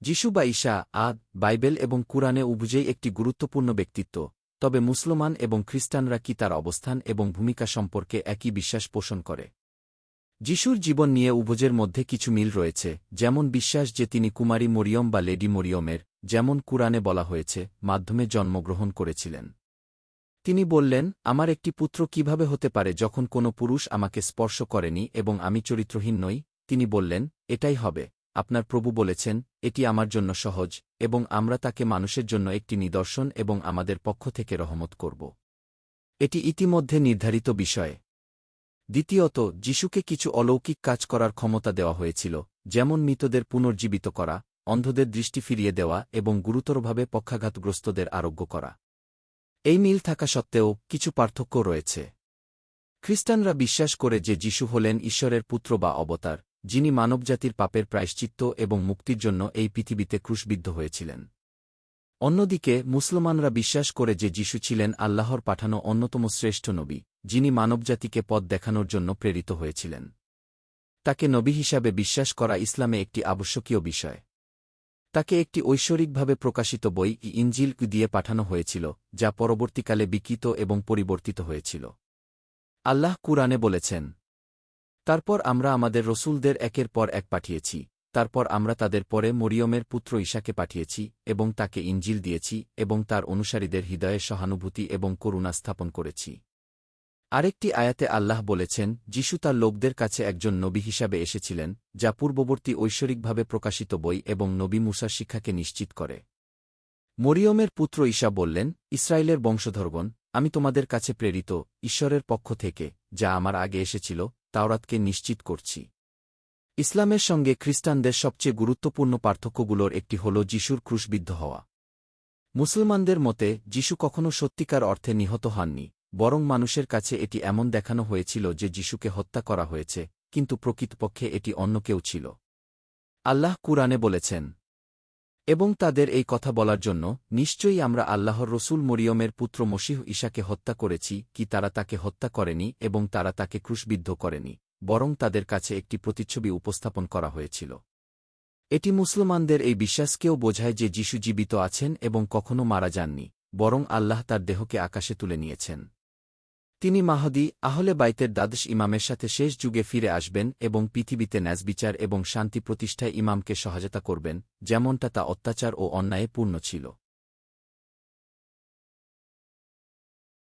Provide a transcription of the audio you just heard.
যিশু বা ঈসা বাইবেল এবং কুরআনে উভয়েই একটি গুরুত্বপূর্ণ ব্যক্তিত্ব, তবে মুসলমান এবং খ্রিস্টানরা কি তার অবস্থান এবং ভূমিকা সম্পর্কে একই বিশ্বাস পোষণ করে? যিশুর জীবন নিয়ে উভয়ের মধ্যে কিছু মিল রয়েছে, যেমন বিশ্বাস যে তিনি কুমারী মরিয়ম বা লেডি মরিয়মের, যেমন কুরআনে বলা হয়েছে, মাধ্যমে জন্মগ্রহণ করেছিলেন। তিনি বললেন, আমার একটি পুত্র কিভাবে হতে পারে যখন কোনো পুরুষ আমাকে স্পর্শ করেনি এবং আমি চরিত্রহীন নই? তিনি বললেন, এটাই হবে। আপনার প্রভু বলেছেন, এটি আমার জন্য সহজ, এবং আমরা তাকে মানুষের জন্য একটি নিদর্শন এবং আমাদের পক্ষ থেকে রহমত করব। এটি ইতিমধ্যে নির্ধারিত বিষয়। দ্বিতীয়ত, যিশুকে কিছু অলৌকিক কাজ করার ক্ষমতা দেওয়া হয়েছিল, যেমন মৃতদের পুনর্জীবিত করা, অন্ধদের দৃষ্টি ফিরিয়ে দেওয়া এবং গুরুতরভাবে পক্ষাঘাতগ্রস্তদের আরোগ্য করা। এই মিল থাকা সত্ত্বেও কিছু পার্থক্য রয়েছে। খ্রিস্টানরা বিশ্বাস করে যে যিশু হলেন ঈশ্বরের পুত্র বা অবতার, যিনি মানবজাতির পাপের প্রায়শ্চিত্ত এবং মুক্তির জন্য এই পৃথিবীতে ক্রুশবিদ্ধ হয়েছিলেন। অন্যদিকে মুসলমানরা বিশ্বাস করে যে যিশু ছিলেন আল্লাহর পাঠানো অন্যতম শ্রেষ্ঠ নবী, যিনি মানবজাতিকে পথ দেখানোর জন্য প্রেরিত হয়েছিলেন। তাকে নবী হিসাবে বিশ্বাস করা ইসলামে একটি আবশ্যকীয় বিষয়। তাকে একটি ঐশ্বরিকভাবে প্রকাশিত বই ইনজিল দিয়ে পাঠানো হয়েছিল, যা পরবর্তীকালে বিকৃত এবং পরিবর্তিত হয়েছিল। আল্লাহ কুরআনে বলেছেন, তারপর আমরা আমাদের রসূলদের একের পর এক পাঠিয়েছি, তারপর আমরা তাদের পরে মরিয়মের পুত্র ঈসাকে পাঠিয়েছি এবং তাকে ইনজিল দিয়েছি এবং তার অনুসারীদের হৃদয়ে সহানুভূতি এবং করুণা স্থাপন করেছি। আরেকটি আয়াতে আল্লাহ বলেছেন, যিশু তার লোকদের কাছে একজন নবী হিসাবে এসেছিলেন, যা পূর্ববর্তী ঐশ্বরিকভাবে প্রকাশিত বই এবং নবী মুসার শিক্ষাকে নিশ্চিত করে। মরিয়মের পুত্র ঈসা বললেন, ইসরায়েলের বংশধরগণ, আমি তোমাদের কাছে প্রেরিত ঈশ্বরের পক্ষ থেকে, যা আমার আগে এসেছিল, তাওরাতকে নিশ্চিত করছি। ইসলামের সঙ্গে খ্রিস্টানদের সবচেয়ে গুরুত্বপূর্ণ পার্থক্যগুলোর একটি হল যিশুর ক্রুশবিদ্ধ হওয়া। মুসলমানদের মতে যিশু কখনও সত্যিকার অর্থে নিহত হননি, বরং মানুষের কাছে এটি এমন দেখানো হয়েছিল যে যিশুকে হত্যা করা হয়েছে, কিন্তু প্রকৃতপক্ষে এটি অন্য কেউ ছিল। আল্লাহ কুরআনে বলেছেন, এবং তাদের এই কথা বলার জন্য, নিশ্চয়ই আমরা আল্লাহর রসূল মরিয়মের পুত্র মসীহ ঈসাকে হত্যা করেছি কি তারা তাকে হত্যা করেনি এবং তারা তাকে ক্রুশবিদ্ধ করেনি, বরং তাদের কাছে একটি প্রতিচ্ছবি উপস্থাপন করা হয়েছিল। এটি মুসলমানদের এই বিশ্বাসকেও বোঝায় যে যিশু জীবিত আছেন এবং কখনও মারা যাননি, বরং আল্লাহ তার দেহকে আকাশে তুলে নিয়েছেন। তিনি মাহদী, আহলে বাইতের দ্বাদশ ইমামের সাথে শেষ যুগে ফিরে আসবেন এবং পৃথিবীতে ন্যায়বিচার এবং শান্তি প্রতিষ্ঠায় ইমামকে সহায়তা করবেন, যেমনটা তা অত্যাচার ও অন্যায়ে পূর্ণ ছিল।